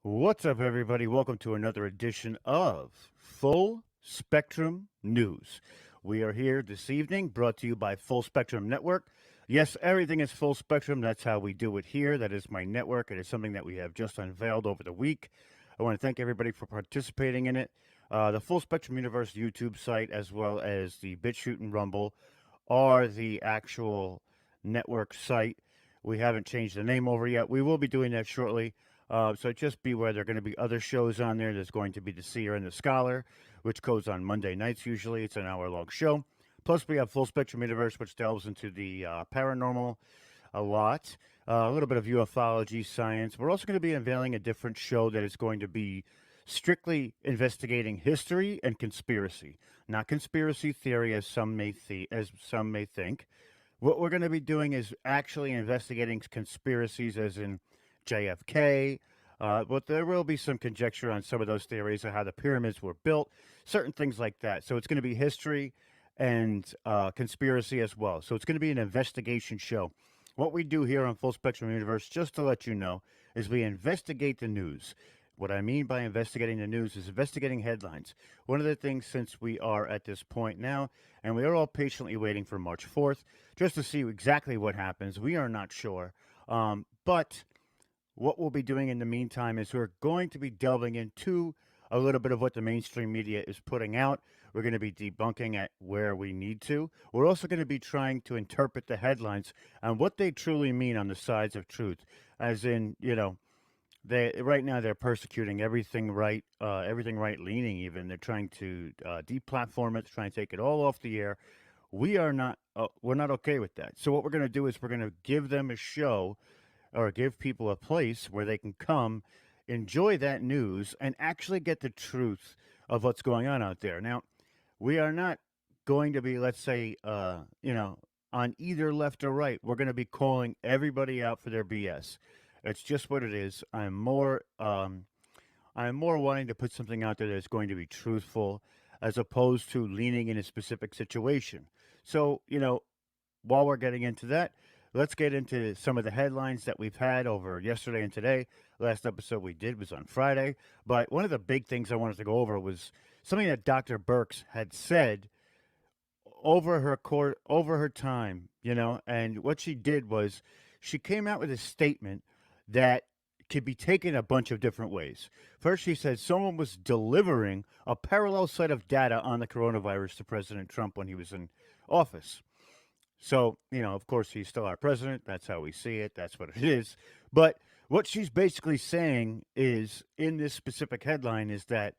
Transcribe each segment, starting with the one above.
What's up, everybody? Welcome to another edition of Full Spectrum News. We are here this evening, brought to you by Full Spectrum Network. Yes, everything is full spectrum. That's how we do it here. That is my network. It is something that we have just unveiled over the week. I want to thank everybody for participating in it. The Full Spectrum Universe YouTube site, as well as the BitChute and Rumble, are the actual network site. We haven't changed the name over yet. We will be doing that shortly. So just beware, there are going to be other shows on there. There's going to be The Seer and the Scholar, which goes on Monday nights usually. It's an hour-long show. Plus, we have Full Spectrum Universe, which delves into the paranormal a lot, a little bit of ufology, science. We're also going to be unveiling a different show that is going to be strictly investigating history and conspiracy, not conspiracy theory as some may think. What we're going to be doing is actually investigating conspiracies, as in JFK. But there will be some conjecture on some of those theories of how the pyramids were built, certain things like that. So it's going to be history and conspiracy as well. So it's going to be an investigation show. What we do here on Full Spectrum Universe, just to let you know, is we investigate the news. What I mean by investigating the news is investigating headlines. One of the things, since we are at this point now, and we are all patiently waiting for March 4th, just to see exactly what happens, we are not sure. But what we'll be doing in the meantime is we're going to be delving into a little bit of what the mainstream media is putting out. We're going to be debunking at where we need to. We're also going to be trying to interpret the headlines and what they truly mean on the sides of truth. As in, they right now they're persecuting everything right leaning. Even they're trying to deplatform it, trying to take it all off the air. We're not okay with that. So what we're going to do is we're going to give them a show, or give people a place where they can come, enjoy that news, and actually get the truth of what's going on out there. Now, we are not going to be, let's say, on either left or right. We're going to be calling everybody out for their BS. It's just what it is. I'm more wanting to put something out there that's going to be truthful, as opposed to leaning in a specific situation. So, while we're getting into that, let's get into some of the headlines that we've had over yesterday and today. Last episode we did was on Friday, but one of the big things I wanted to go over was something that Dr. Birx had said over her time, and what she did was she came out with a statement that could be taken a bunch of different ways. First, she said someone was delivering a parallel set of data on the coronavirus to President Trump when he was in office. So, of course, he's still our president. That's how we see it. That's what it is. But what she's basically saying is, in this specific headline, is that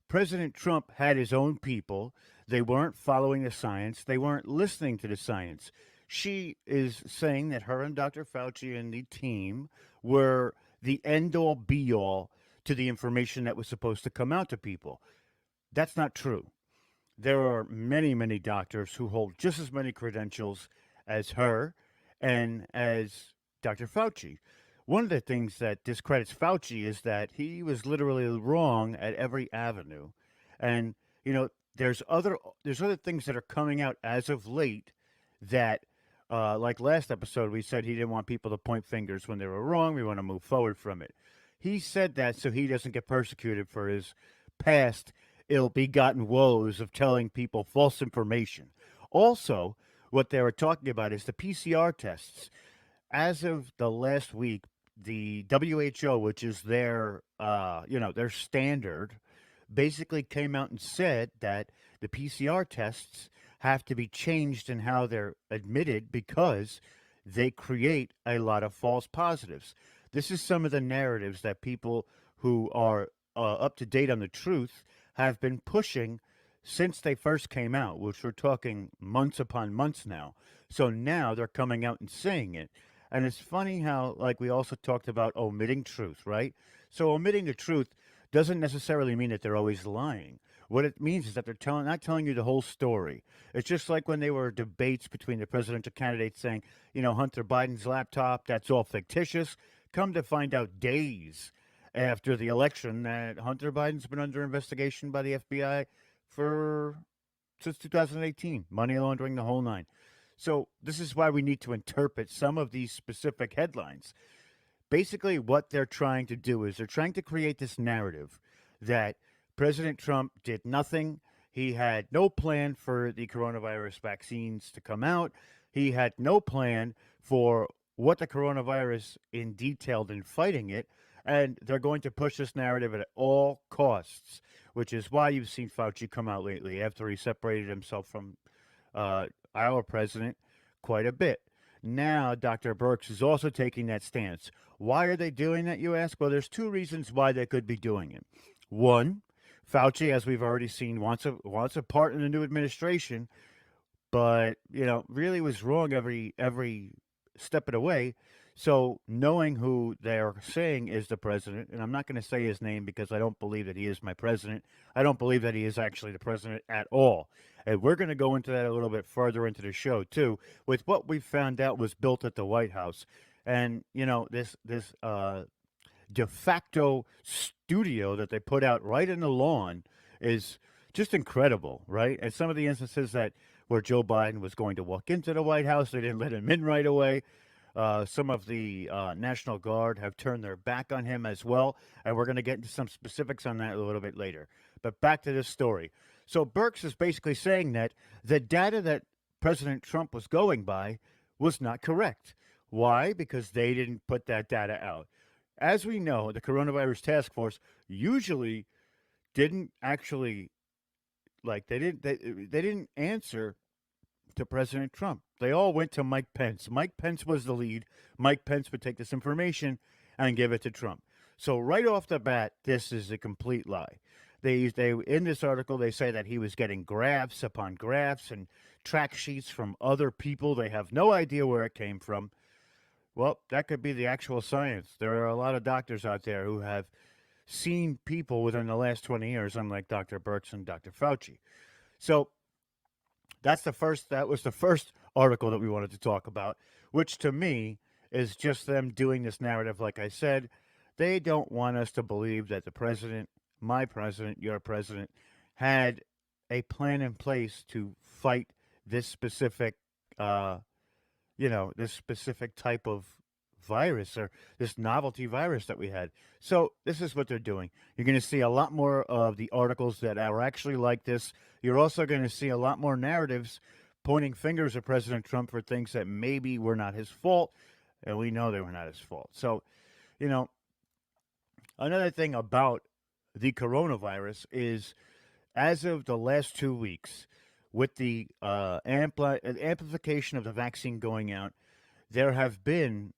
President Trump had his own people. They weren't following the science. They weren't listening to the science. She is saying that her and Dr. Fauci and the team were the end all be all to the information that was supposed to come out to people. That's not true. There are many, many doctors who hold just as many credentials as her and as Dr. Fauci. One of the things that discredits Fauci is that he was literally wrong at every avenue. And, there's other things that are coming out as of late that, like last episode, we said he didn't want people to point fingers when they were wrong. We want to move forward from it. He said that so he doesn't get persecuted for his past ill-begotten woes of telling people false information. Also, what they were talking about is the PCR tests. As of the last week, the WHO, which is their standard, basically came out and said that the PCR tests have to be changed in how they're admitted because they create a lot of false positives. This is some of the narratives that people who are up to date on the truth have been pushing since they first came out, which we're talking months upon months now. So now they're coming out and saying it. And it's funny how, like, we also talked about omitting truth, right? So omitting the truth doesn't necessarily mean that they're always lying. What it means is that they're not telling you the whole story. It's just like when there were debates between the presidential candidates saying, Hunter Biden's laptop, that's all fictitious. Come to find out days after the election that Hunter Biden's been under investigation by the FBI since 2018, money laundering, the whole nine. So this is why we need to interpret some of these specific headlines. Basically, what they're trying to do is they're trying to create this narrative that President Trump did nothing. He had no plan for the coronavirus vaccines to come out. He had no plan for what the coronavirus in detailed in fighting it. And they're going to push this narrative at all costs, which is why you've seen Fauci come out lately after he separated himself from our president quite a bit. Now, Dr. Birx is also taking that stance. Why are they doing that, you ask? Well, there's two reasons why they could be doing it. One, Fauci, as we've already seen, wants a part in the new administration, but really was wrong every step of the way. So knowing who they're saying is the president, and I'm not going to say his name because I don't believe that he is my president. I don't believe that he is actually the president at all. And we're going to go into that a little bit further into the show too, with what we found out was built at the White House, and this de facto studio that they put out right in the lawn is just incredible, right? And some of the instances that where Joe Biden was going to walk into the White House, they didn't let him in right away. Some of the National Guard have turned their back on him as well, and we're going to get into some specifics on that a little bit later. But back to this story. So Birx is basically saying that the data that President Trump was going by was not correct. Why? Because they didn't put that data out. As we know, the Coronavirus Task Force usually didn't actually they didn't answer to President Trump. They all went to Mike Pence. Mike Pence was the lead. Mike Pence would take this information and give it to Trump. So right off the bat, this is a complete lie. They in this article they say that he was getting graphs upon graphs and track sheets from other people. They have no idea where it came from. Well, that could be the actual science. There are a lot of doctors out there who have seen people within the last 20 years, unlike Dr. Birx and Dr. Fauci. So that was the first article that we wanted to talk about, which to me is just them doing this narrative. Like I said, they don't want us to believe that the president, my president, your president, had a plan in place to fight this specific, this specific type of virus or this novelty virus that we had. So this is what they're doing. You're going to see a lot more of the articles that are actually like this. You're also going to see a lot more narratives pointing fingers at President Trump for things that maybe were not his fault, and we know they were not his fault. So, another thing about the coronavirus is as of the last 2 weeks, with the amplification of the vaccine going out, there have been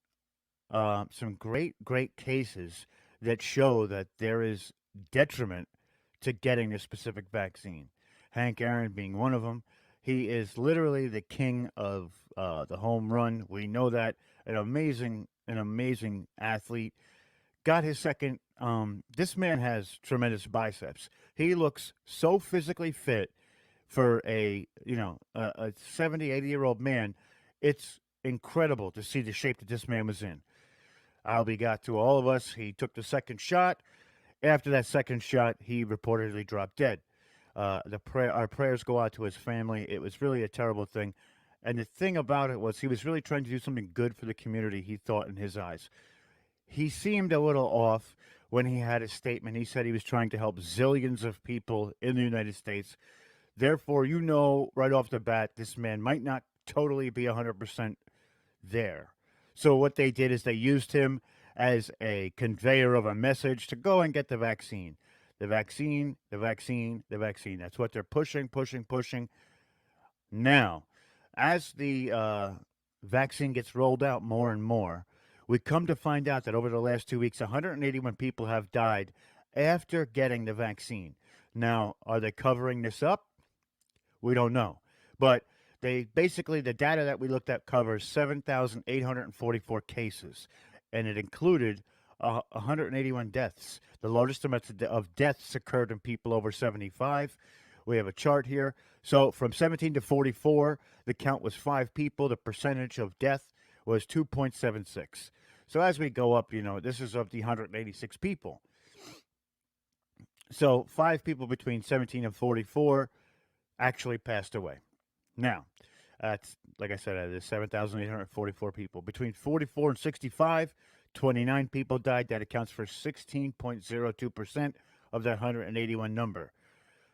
some great cases that show that there is detriment to getting this specific vaccine. Hank Aaron being one of them. He is literally the king of the home run. We know that. An amazing athlete. Got his second. This man has tremendous biceps. He looks so physically fit for a 70, 80-year-old man. It's incredible to see the shape that this man was in. Albie got to all of us. He took the second shot. After that second shot, he reportedly dropped dead. Our prayers go out to his family. It was really a terrible thing. And the thing about it was he was really trying to do something good for the community, he thought, in his eyes. He seemed a little off when he had a statement. He said he was trying to help zillions of people in the United States. Therefore, right off the bat, this man might not totally be 100% there. So what they did is they used him as a conveyor of a message to go and get the vaccine. The vaccine, the vaccine, the vaccine. That's what they're pushing. Now, as the vaccine gets rolled out more and more, we come to find out that over the last 2 weeks, 181 people have died after getting the vaccine. Now, are they covering this up? We don't know. But the data that we looked at covers 7,844 cases, and it included 181 deaths. The largest amount of deaths occurred in people over 75. We have a chart here. So from 17 to 44, the count was 5 people. The percentage of death was 2.76. So as we go up, this is of the 186 people. So 5 people between 17 and 44 actually passed away. Now, like I said, there's 7,844 people. Between 44 and 65, 29 people died. That accounts for 16.02% of that 181 number.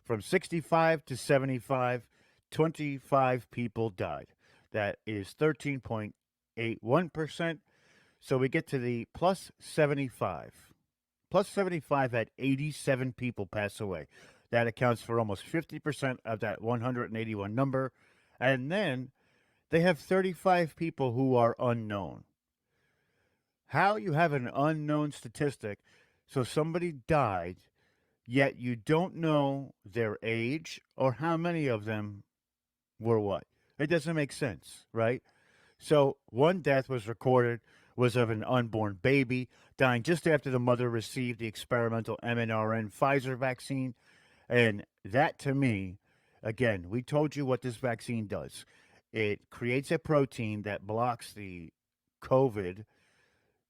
From 65 to 75, 25 people died. That is 13.81%. So we get to the plus 75. Plus 75 had 87 people pass away. That accounts for almost 50% of that 181 number. And then they have 35 people who are unknown. How you have an unknown statistic, so somebody died, yet you don't know their age or how many of them were what? It doesn't make sense, right? So one death was recorded was of an unborn baby dying just after the mother received the experimental mRNA Pfizer vaccine. And that to me, again, we told you what this vaccine does. It creates a protein that blocks COVID,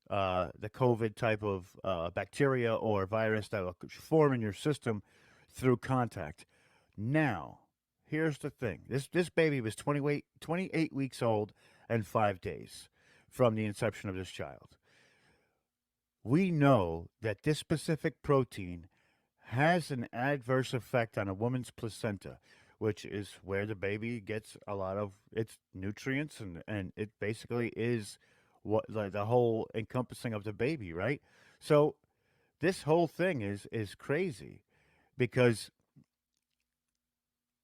the COVID type of bacteria or virus that will form in your system through contact. Now, here's the thing. This baby was 28 weeks old and 5 days from the inception of this child. We know that this specific protein has an adverse effect on a woman's placenta, which is where the baby gets a lot of its nutrients, and it basically is what the whole encompassing of the baby, right? So this whole thing is crazy because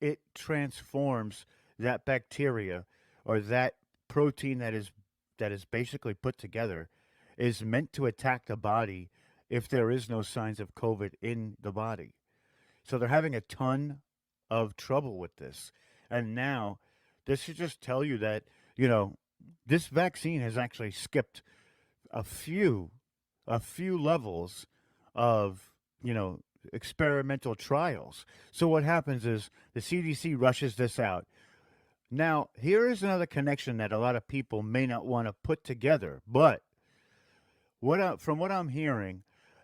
it transforms that bacteria or that protein that is basically put together is meant to attack the body if there is no signs of COVID in the body. So they're having a ton of trouble with this. And now this should just tell you that, this vaccine has actually skipped a few levels of, experimental trials. So what happens is the CDC rushes this out. Now, here is another connection that a lot of people may not want to put together, but from what I'm hearing,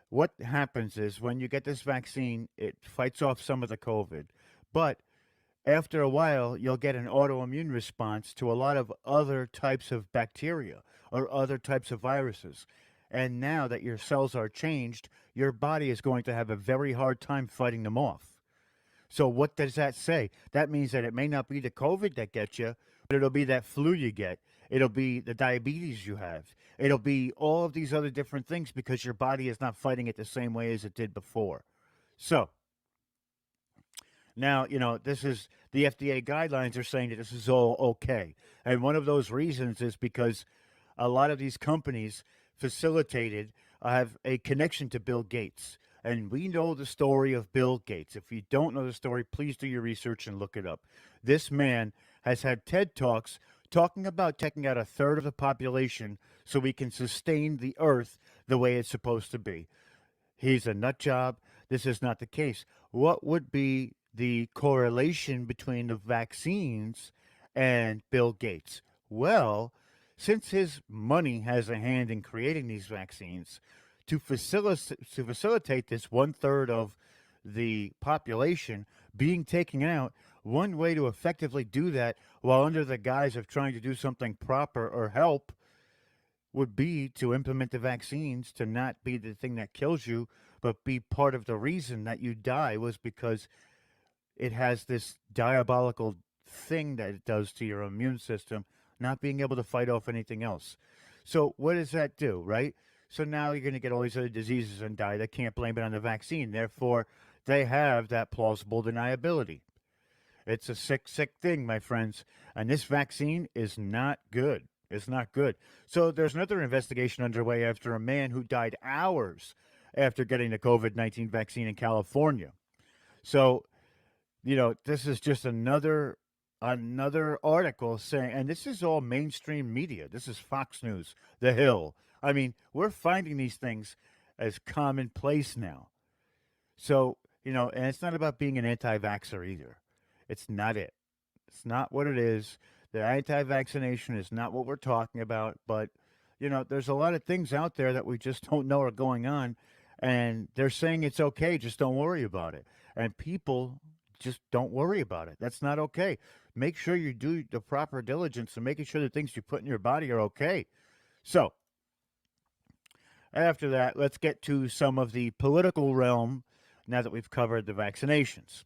what happens is when you get this vaccine, it fights off some of the COVID, but after a while, you'll get an autoimmune response to a lot of other types of bacteria or other types of viruses. And now that your cells are changed, your body is going to have a very hard time fighting them off. So what does that say? That means that it may not be the COVID that gets you, but it'll be that flu you get. It'll be the diabetes you have. It'll be all of these other different things because your body is not fighting it the same way as it did before. So now, this is the FDA guidelines are saying that this is all okay. And one of those reasons is because a lot of these companies facilitated have a connection to Bill Gates. And we know the story of Bill Gates. If you don't know the story, please do your research and look it up. This man has had TED Talks talking about taking out a third of the population so we can sustain the earth the way it's supposed to be. He's a nut job. This is not the case. What would be the correlation between the vaccines and Bill Gates? Well, since his money has a hand in creating these vaccines, to facilitate this one third of the population being taken out, one way to effectively do that while under the guise of trying to do something proper or help would be to implement the vaccines to not be the thing that kills you, but be part of the reason that you die was because it has this diabolical thing that it does to your immune system, not being able to fight off anything else. So what does that do, right? So now you're going to get all these other diseases and die. They can't blame it on the vaccine. Therefore, they have that plausible deniability. It's a sick, sick thing, my friends. And this vaccine is not good. It's not good. So there's another investigation underway after a man who died hours after getting the COVID-19 vaccine in California. So, this is just another article saying, and this is all mainstream media. This is Fox News, The Hill. I mean, we're finding these things as commonplace now. So, and it's not about being an anti-vaxxer either. It's not it. It's not what it is. The anti-vaccination is not what we're talking about. But, there's a lot of things out there that we just don't know are going on. And they're saying it's okay, just don't worry about it. And people just don't worry about it. That's not okay. Make sure you do the proper diligence and making sure the things you put in your body are okay. So, After that, let's get to some of the political realm now that we've covered the vaccinations.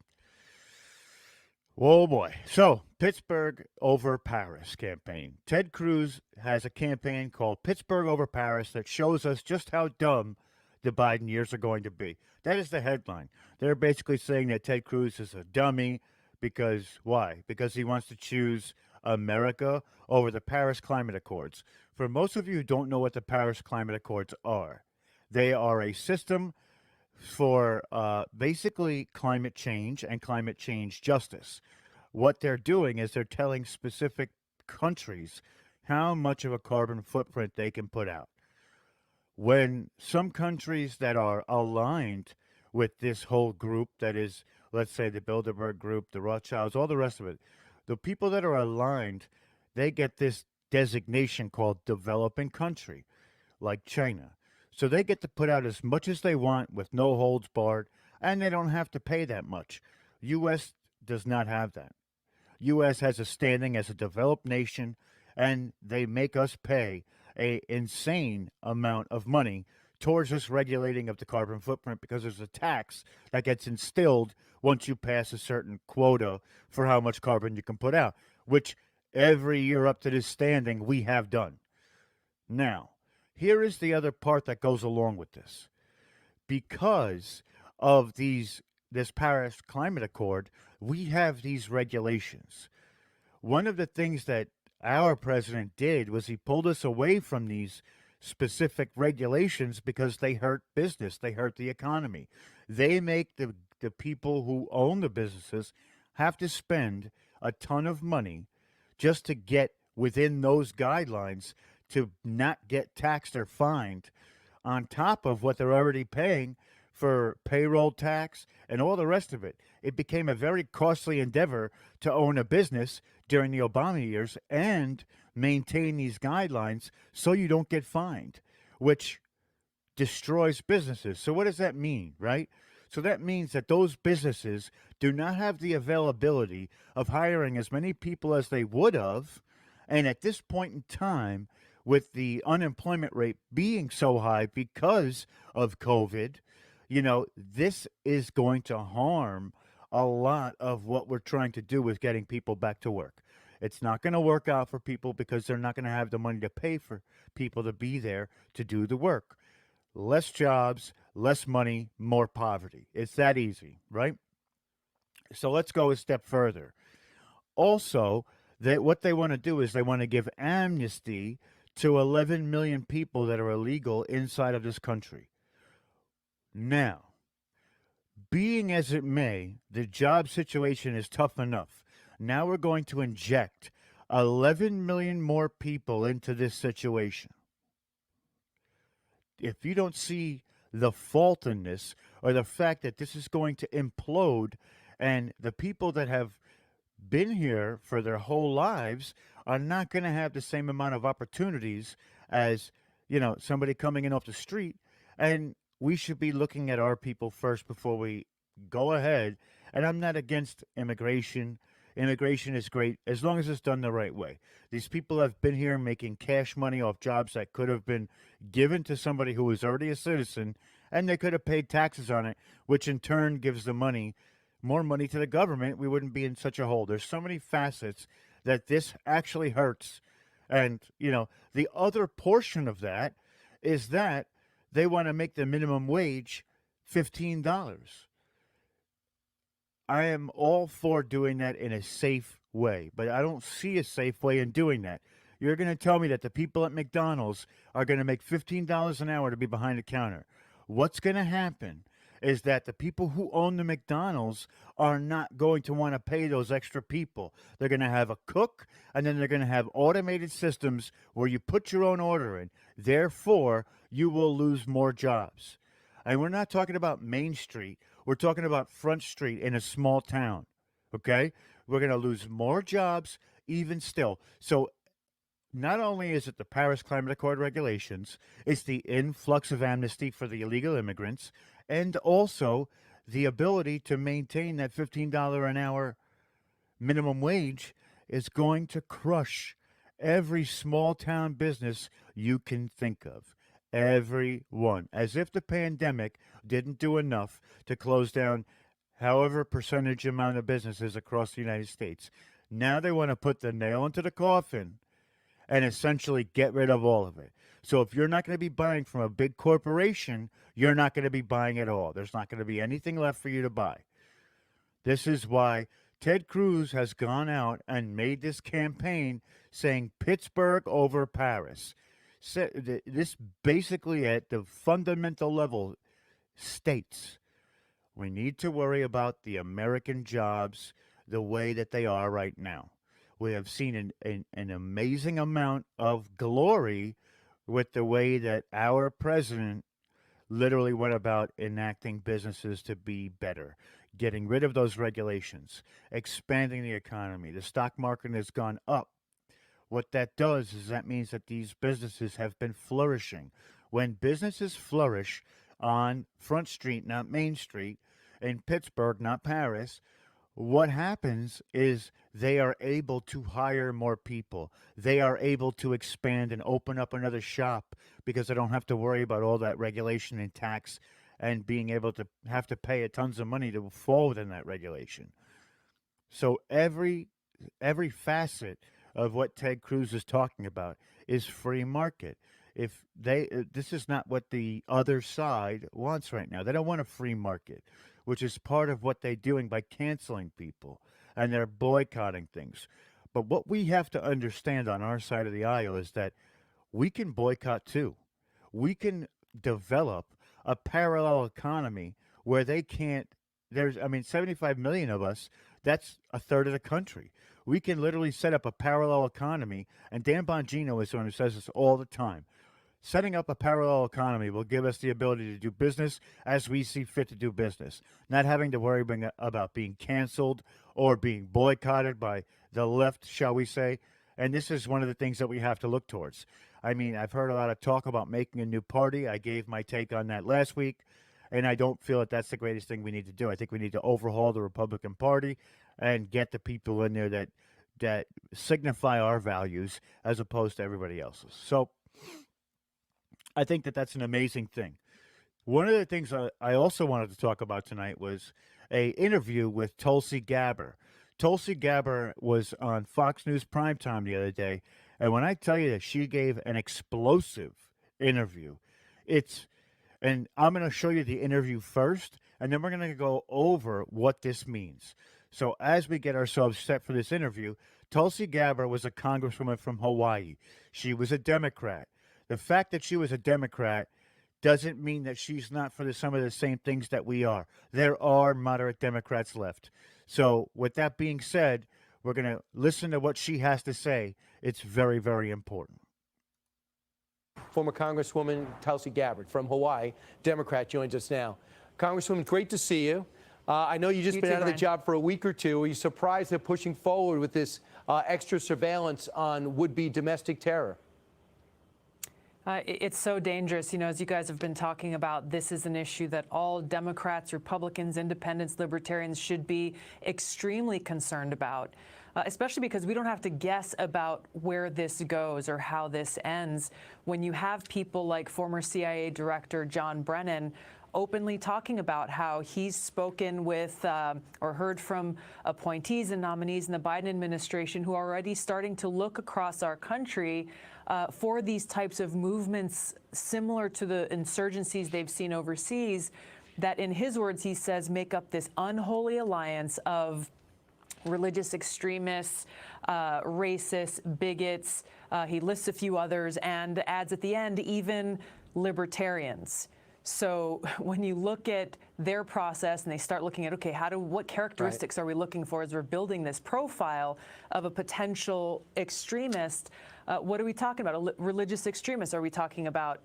Oh boy. So, Pittsburgh over Paris campaign. Ted Cruz has a campaign called Pittsburgh over Paris that shows us just how dumb the Biden years are going to be. That is the headline. They're basically saying that Ted Cruz is a dummy because why? Because he wants to choose America over the Paris Climate Accords. For most of you who don't know what the Paris Climate Accords are, they are a system for basically climate change and climate change justice. What they're doing is they're telling specific countries how much of a carbon footprint they can put out. When some countries that are aligned with this whole group, that is, let's say the Bilderberg group, the Rothschilds, all the rest of it, the people that are aligned, they get this designation called developing country, like China. So they get to put out as much as they want with no holds barred, and they don't have to pay that much. U.S. does not have that. U.S. has a standing as a developed nation, and they make us pay a insane amount of money towards this regulating of the carbon footprint because there's a tax that gets instilled once you pass a certain quota for how much carbon you can put out, which every year up to this standing we have done. Now, here is the other part that goes along with this. Because of this Paris Climate Accord, we have these regulations. One of the things that our president did was he pulled us away from these specific regulations because they hurt business, they hurt the economy. They make the people who own the businesses have to spend a ton of money just to get within those guidelines to not get taxed or fined on top of what they're already paying for payroll tax and all the rest of it. It became a very costly endeavor to own a business during the Obama years and maintain these guidelines so you don't get fined, which destroys businesses. So, what does that mean, right? So, that means that those businesses do not have the availability of hiring as many people as they would have. And at this point in time, with the unemployment rate being so high because of COVID, this is going to harm a lot of what we're trying to do with getting people back to work. It's not going to work out for people because they're not going to have the money to pay for people to be there to do the work. Less jobs, less money, more poverty. It's that easy, right? So let's go a step further. Also, what they want to do is they want to give amnesty to 11 million people that are illegal inside of this country. Now, being as it may, the job situation is tough enough. Now we're going to inject 11 million more people into this situation. If you don't see the fault in this or the fact that this is going to implode and the people that have been here for their whole lives are not going to have the same amount of opportunities as, somebody coming in off the street. And we should be looking at our people first before we go ahead. And I'm not against immigration. Immigration is great as long as it's done the right way. These people have been here making cash money off jobs that could have been given to somebody who was already a citizen, and they could have paid taxes on it, which in turn gives the money more money to the government. We wouldn't be in such a hole. There's so many facets that this actually hurts. And, the other portion of that is that they want to make the minimum wage $15. I am all for doing that in a safe way, but I don't see a safe way in doing that. You're going to tell me that the people at McDonald's are going to make $15 an hour to be behind the counter. What's going to happen is that the people who own the McDonald's are not going to want to pay those extra people. They're going to have a cook, and then they're going to have automated systems where you put your own order in. Therefore, you will lose more jobs. And we're not talking about Main Street. We're talking about Front Street in a small town. Okay? We're going to lose more jobs even still. So not only is it the Paris Climate Accord regulations, it's the influx of amnesty for the illegal immigrants, and also the ability to maintain that $15 an hour minimum wage is going to crush every small town business you can think of. Everyone. As if the pandemic didn't do enough to close down however percentage amount of businesses across the United States. Now they want to put the nail into the coffin and essentially get rid of all of it. So if you're not going to be buying from a big corporation, you're not going to be buying at all. There's not going to be anything left for you to buy. This is why Ted Cruz has gone out and made this campaign saying Pittsburgh over Paris. This basically, at the fundamental level, states we need to worry about the American jobs the way that they are right now. We have seen an amazing amount of glory with the way that our president literally went about enacting businesses to be better, getting rid of those regulations, expanding the economy. The stock market has gone up. What that does is that means that these businesses have been flourishing. When businesses flourish on Front Street, not Main Street, in Pittsburgh, not Paris, what happens is they are able to hire more people. They are able to expand and open up another shop because they don't have to worry about all that regulation and tax and being able to have to pay a tons of money to fall within that regulation. So every facet of what Ted Cruz is talking about is free market. If they this is not what the other side wants right now. They don't want a free market, which is part of what they're doing by canceling people and they're boycotting things. But what we have to understand on our side of the aisle is that we can boycott too. We can develop a parallel economy where they can't. There's, I mean, 75 million of us, that's a third of the country. We can literally set up a parallel economy, and Dan Bongino is the one who says this all the time. Setting up a parallel economy will give us the ability to do business as we see fit to do business, not having to worry about being canceled or being boycotted by the left, shall we say. And this is one of the things that we have to look towards. I mean, I've heard a lot of talk about making a new party. I gave my take on that last week, and I don't feel that that's the greatest thing we need to do. I think we need to overhaul the Republican Party and get the people in there that signify our values as opposed to everybody else's. So I think that that's an amazing thing. One of the things I also wanted to talk about tonight was a interview with Tulsi Gabbard. Tulsi Gabbard was on Fox News Primetime the other day, and when I tell you that she gave an explosive interview, and I'm going to show you the interview first, and then we're going to go over what this means. So as we get ourselves set for this interview, Tulsi Gabbard was a congresswoman from Hawaii. She was a Democrat. The fact that she was a Democrat doesn't mean that she's not for some of the same things that we are. There are moderate Democrats left. So with that being said, we're going to listen to what she has to say. It's very, very important. Former Congresswoman Tulsi Gabbard from Hawaii, Democrat, joins us now. Congresswoman, great to see you. I know you've just been out of the job for a week or two. Are you surprised they're pushing forward with this extra surveillance on would-be domestic terror? It's so dangerous. You know, as you guys have been talking about, this is an issue that all Democrats, Republicans, Independents, Libertarians should be extremely concerned about, especially because we don't have to guess about where this goes or how this ends. When you have people like former CIA Director John Brennan openly talking about how he's spoken with or heard from appointees and nominees in the Biden administration who are already starting to look across our country for these types of movements similar to the insurgencies they've seen overseas, that in his words, he says, make up this unholy alliance of religious extremists, racists, bigots. He lists a few others and adds at the end, even libertarians. So when you look at their process and they start looking at, okay, what characteristics are we looking for as we're building this profile of a potential extremist? What are we talking about? A religious extremist? Are we talking about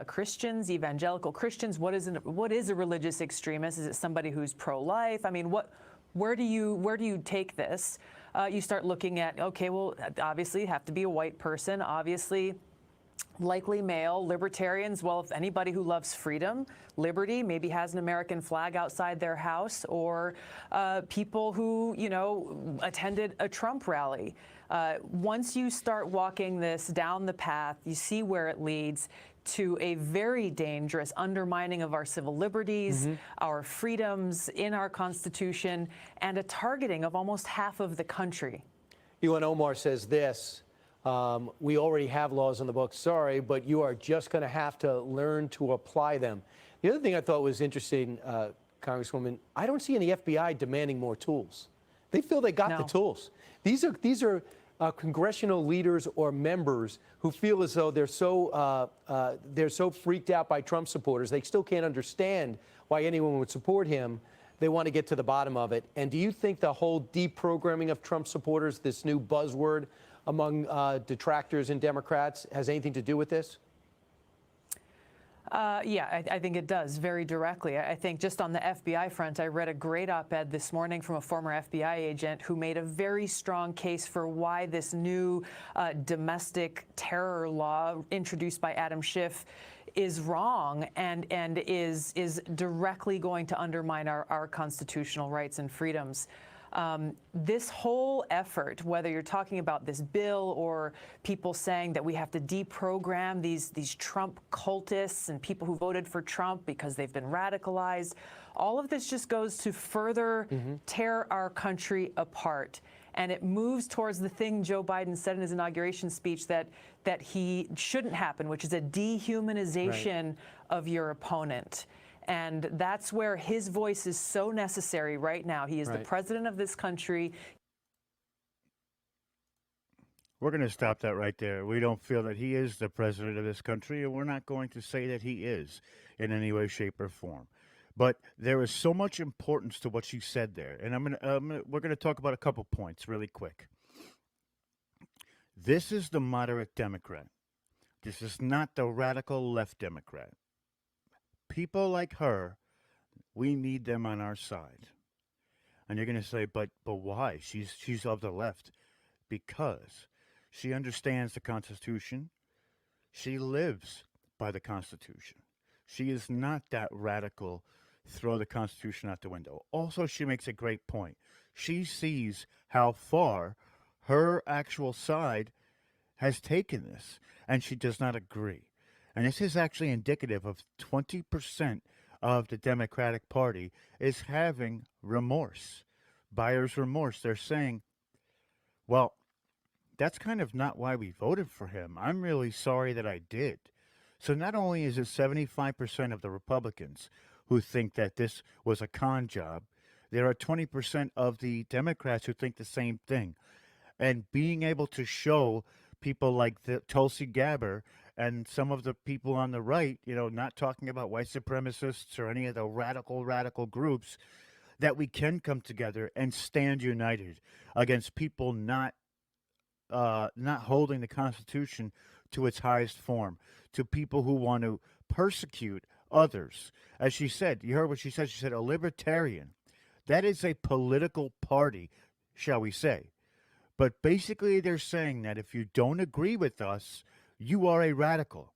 Christians, evangelical Christians? What is a religious extremist? Is it somebody who's pro-life? I mean, where do you take this? You start looking at, okay, well, obviously have to be a white person, obviously likely male. Libertarians, well, if anybody who loves freedom, liberty, maybe has an American flag outside their house, or people who, you know, attended a Trump rally. Once you start walking this down the path, you see where it leads to a very dangerous undermining of our civil liberties, our freedoms in our Constitution, and a targeting of almost half of the country. Ilhan Omar says this, we already have laws on the books, sorry, but you are just going to have to learn to apply them. The other thing I thought was interesting, Congresswoman, I don't see any FBI demanding more tools. They feel they got the tools. These are congressional leaders or members who feel as though they're so freaked out by Trump supporters, they still can't understand why anyone would support him. They want to get to the bottom of it. And do you think the whole deprogramming of Trump supporters, this new buzzword among detractors and Democrats, has anything to do with this? Yeah, I think it does very directly. I think just on the FBI front, I read a great op-ed this morning from a former FBI agent who made a very strong case for why this new domestic terror law introduced by Adam Schiff is wrong and is directly going to undermine our constitutional rights and freedoms. This whole effort, whether you're talking about this bill or people saying that we have to deprogram these Trump cultists and people who voted for Trump because they've been radicalized, all of this just goes to further tear our country apart. And it moves towards the thing Joe Biden said in his inauguration speech that he shouldn't happen, which is a dehumanization of your opponent. And that's where his voice is so necessary right now. He is the president of this country. We're going to stop that right there. We don't feel that he is the president of this country, and we're not going to say that he is in any way, shape, or form. But there is so much importance to what she said there, and we're going to talk about a couple points really quick. This is the moderate Democrat. This is not the radical left Democrat. People like her, we need them on our side. And you're going to say, but why? She's of the left. Because she understands the Constitution. She lives by the Constitution. She is not that radical, throw the Constitution out the window. Also, she makes a great point. She sees how far her actual side has taken this, and she does not agree. And this is actually indicative of 20% of the Democratic Party is having remorse, buyer's remorse. They're saying, well, that's kind of not why we voted for him. I'm really sorry that I did. So not only is it 75% of the Republicans who think that this was a con job, there are 20% of the Democrats who think the same thing. And being able to show people like Tulsi Gabbard and some of the people on the right, not talking about white supremacists or any of the radical groups, that we can come together and stand united against people not holding the Constitution to its highest form, to people who want to persecute others. As she said, you heard what she said. She said a libertarian. That is a political party, shall we say. But basically they're saying that if you don't agree with us, you are a radical.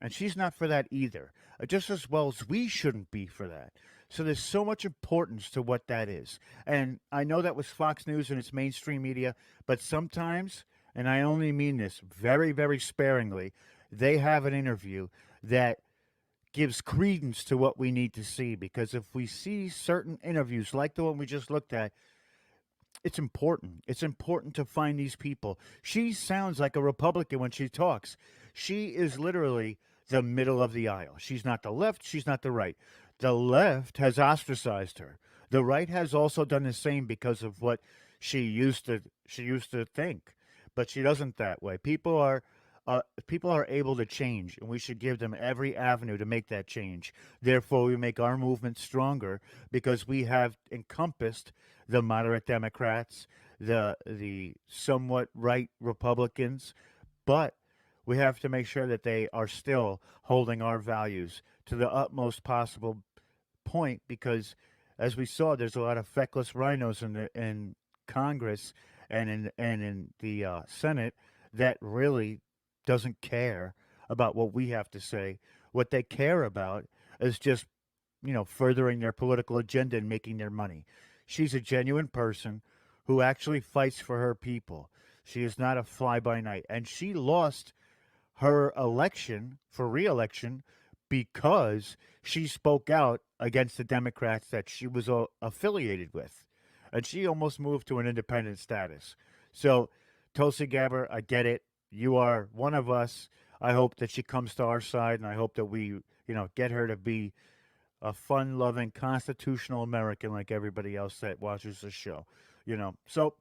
And she's not for that either, just as well as we shouldn't be for that. So there's so much importance to what that is. And I know that was Fox News and its mainstream media, but sometimes, and I only mean this very, very sparingly, they have an interview that gives credence to what we need to see. Because if we see certain interviews like the one we just looked at, it's important. It's important to find these people. She sounds like a Republican when she talks. She is literally the middle of the aisle. She's not the left. She's not the right. The left has ostracized her. The right has also done the same because of what she used to think. But she doesn't that way. People are able to change, and we should give them every avenue to make that change. Therefore, we make our movement stronger because we have encompassed the moderate Democrats, the somewhat right Republicans, but we have to make sure that they are still holding our values to the utmost possible point, because as we saw, there's a lot of feckless rhinos in Congress and in the Senate that really doesn't care about what we have to say. What they care about is just, furthering their political agenda and making their money. She's a genuine person who actually fights for her people. She is not a fly-by-night. And she lost her election for re-election because she spoke out against the Democrats that she was affiliated with, and she almost moved to an independent status. So, Tulsi Gabbard, I get it. You are one of us. I hope that she comes to our side, and I hope that we, get her to be a fun-loving, constitutional American like everybody else that watches the show. So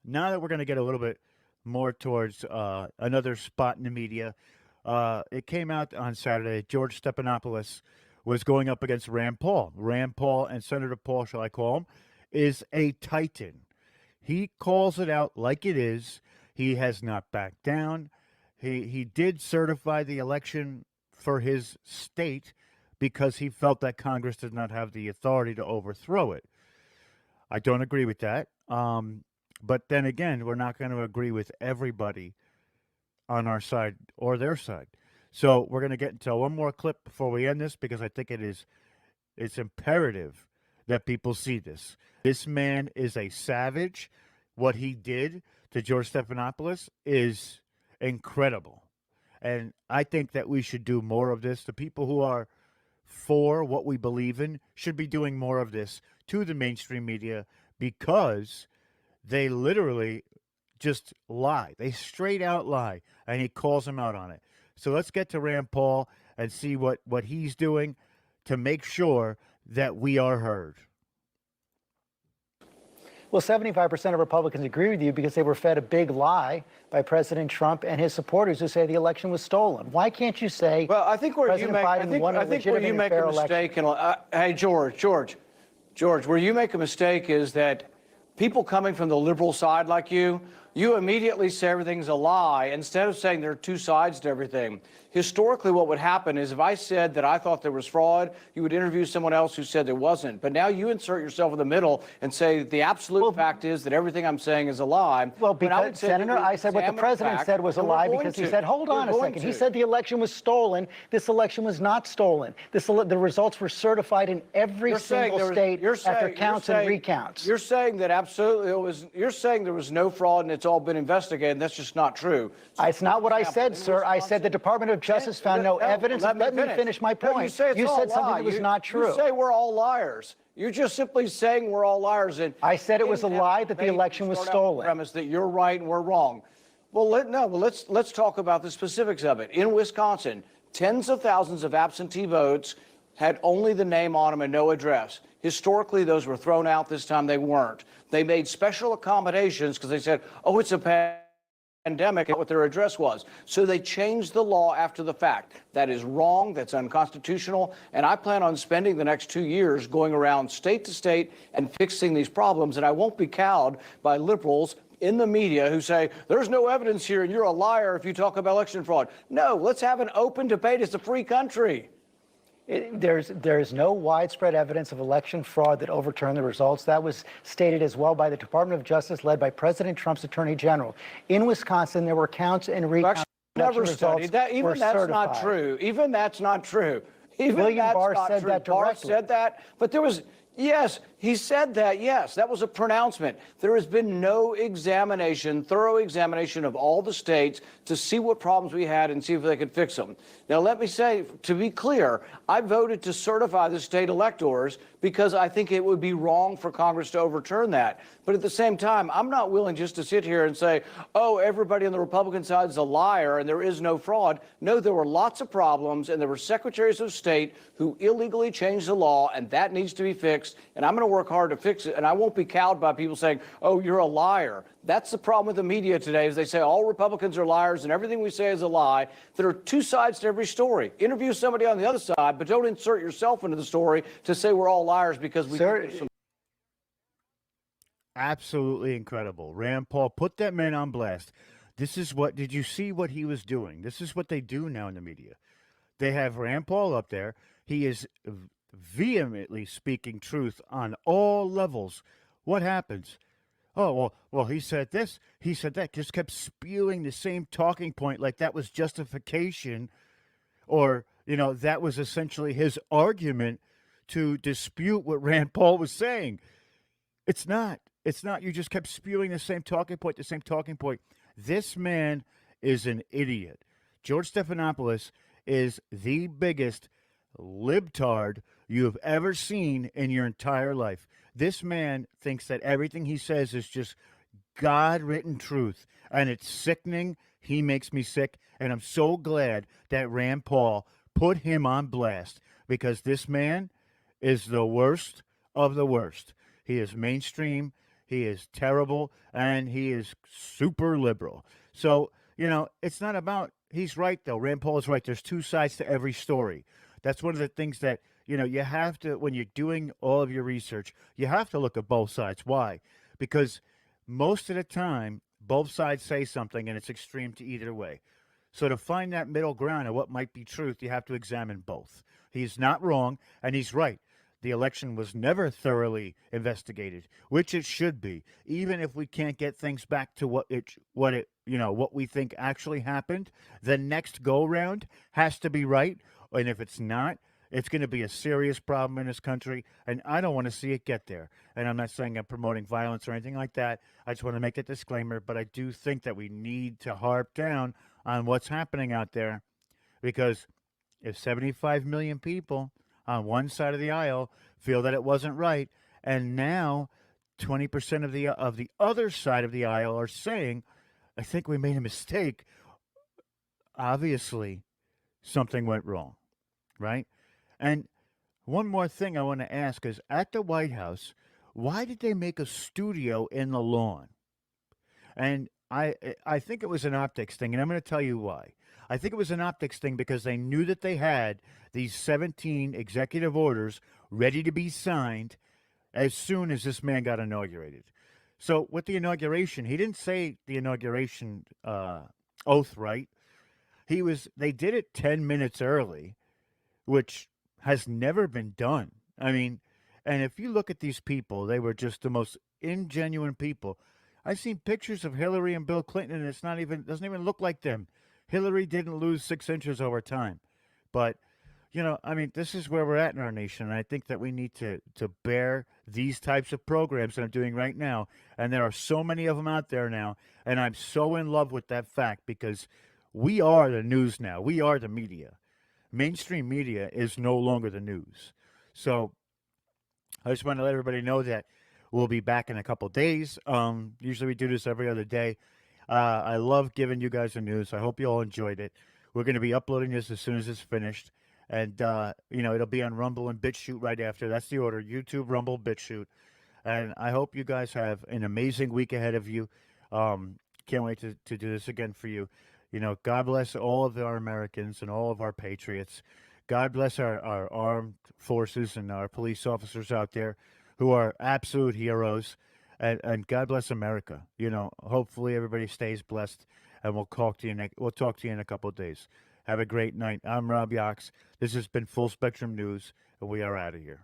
now that we're going to get a little bit more towards another spot in the media, it came out on Saturday. George Stephanopoulos was going up against Rand Paul. Rand Paul and Senator Paul, shall I call him, is a titan. He calls it out like it is. He has not backed down. He did certify the election for his state because he felt that Congress did not have the authority to overthrow it. I don't agree with that. But then again, we're not going to agree with everybody on our side or their side. So we're going to get into one more clip before we end this because I think it's imperative that people see this. This man is a savage. What he did to George Stephanopoulos is incredible. And I think that we should do more of this. The people who are for what we believe in should be doing more of this to the mainstream media because they literally just lie. They straight out lie, and he calls them out on it. So let's get to Rand Paul and see what he's doing to make sure that we are heard. Well, 75% of Republicans agree with you because they were fed a big lie by President Trump and his supporters who say the election was stolen. Why can't you say? Well, I think where President Biden won a legitimate and fair election? Hey, George, where you make a mistake is that people coming from the liberal side like you immediately say everything's a lie instead of saying there are two sides to everything. Historically, what would happen is if I said that I thought there was fraud, you would interview someone else who said there wasn't. But now you insert yourself in the middle and say the absolute fact is that everything I'm saying is a lie. Well, because, Senator, I said what the president said was a lie because he said, hold on a second. He said the election was stolen. This election was not stolen. The results were certified in every single state after counts and recounts. You're saying that absolutely it was. You're saying there was no fraud and it's all been investigated. And that's just not true. It's not what I said, sir. I said the Department of Justice found no evidence. Let me finish my point. You said something that was not true. You say we're all liars. You're just simply saying we're all liars. And I said it was a lie that the election was stolen. Premise that you're right and we're wrong. Well, let's talk about the specifics of it. In Wisconsin, tens of thousands of absentee votes had only the name on them and no address. Historically, those were thrown out. This time they weren't. They made special accommodations because they said, oh, it's a pandemic, what their address was. So they changed the law after the fact. That is wrong. That's unconstitutional. And I plan on spending the next 2 years going around state to state and fixing these problems. And I won't be cowed by liberals in the media who say, there's no evidence here and you're a liar if you talk about election fraud. No, let's have an open debate. It's a free country. There's no widespread evidence of election fraud that overturned the results. That was stated as well by the Department of Justice, led by President Trump's Attorney General. In Wisconsin, there were counts and recounts. Never studied that. Even that's not true. Even that's not true. William Barr said that directly. Barr said that, but there was. Yes, he said that. Yes, that was a pronouncement. There has been no examination, thorough examination of all the states to see what problems we had and see if they could fix them. Now, let me say, to be clear, I voted to certify the state electors because I think it would be wrong for Congress to overturn that. But at the same time, I'm not willing just to sit here and say, oh, everybody on the Republican side is a liar and there is no fraud. No, there were lots of problems and there were secretaries of state who illegally changed the law, and that needs to be fixed. And I'm going to work hard to fix it. And I won't be cowed by people saying, oh, you're a liar. That's the problem with the media today is they say all Republicans are liars and everything we say is a lie. There are two sides to every story. Interview somebody on the other side, but don't insert yourself into the story to say we're all liars because we think some. Absolutely incredible. Rand Paul put that man on blast. Did you see what he was doing? This is what they do now in the media. They have Rand Paul up there. He is vehemently speaking truth on all levels. What happens? Oh, well, he said this, he said that, just kept spewing the same talking point like that was justification or, that was essentially his argument to dispute what Rand Paul was saying. It's not. You just kept spewing the same talking point. This man is an idiot. George Stephanopoulos is the biggest libtard you have ever seen in your entire life. This man thinks that everything he says is just God written truth, and it's sickening. He makes me sick, and I'm so glad that Rand Paul put him on blast because this man is the worst of the worst. He is mainstream, he is terrible, and he is super liberal. So, it's not about, he's right though. Rand Paul is right. There's two sides to every story. That's one of the things that, you have to, when you're doing all of your research, you have to look at both sides. Why? Because most of the time, both sides say something and it's extreme to either way. So to find that middle ground of what might be truth, you have to examine both. He's not wrong, and he's right. The election was never thoroughly investigated, which it should be. Even if we can't get things back to what we think actually happened, the next go round has to be right. And if it's not, it's going to be a serious problem in this country, and I don't want to see it get there. And I'm not saying I'm promoting violence or anything like that. I just want to make that disclaimer, but I do think that we need to harp down on what's happening out there, because if 75 million people on one side of the aisle feel that it wasn't right, and now 20% of the other side of the aisle are saying, I think we made a mistake, obviously something went wrong, right? And one more thing I want to ask is, at the White House, why did they make a studio in the lawn? And I think it was an optics thing, and I'm going to tell you why. I think it was an optics thing because they knew that they had these 17 executive orders ready to be signed as soon as this man got inaugurated. So with the inauguration, he didn't say the inauguration oath right. They did it 10 minutes early, which has never been done. I mean, and if you look at these people, they were just the most ingenuine people. I've seen pictures of Hillary and Bill Clinton, and doesn't even look like them. Hillary didn't lose 6 inches over time. But, this is where we're at in our nation. And I think that we need to bear these types of programs that I'm doing right now. And there are so many of them out there now. And I'm so in love with that fact because we are the news now. We are the media. Mainstream media is no longer the news. So I just want to let everybody know that we'll be back in a couple days. Usually we do this every other day. I love giving you guys the news. I hope you all enjoyed it. We're going to be uploading this as soon as it's finished. And, it'll be on Rumble and BitChute right after. That's the order: YouTube, Rumble, BitChute. And I hope you guys have an amazing week ahead of you. Can't wait to do this again for you. God bless all of our Americans and all of our patriots. God bless our armed forces and our police officers out there who are absolute heroes. And God bless America. Hopefully everybody stays blessed, and we'll talk to you in a couple of days. Have a great night. I'm Rob Yox. This has been Full Spectrum News, and we are out of here.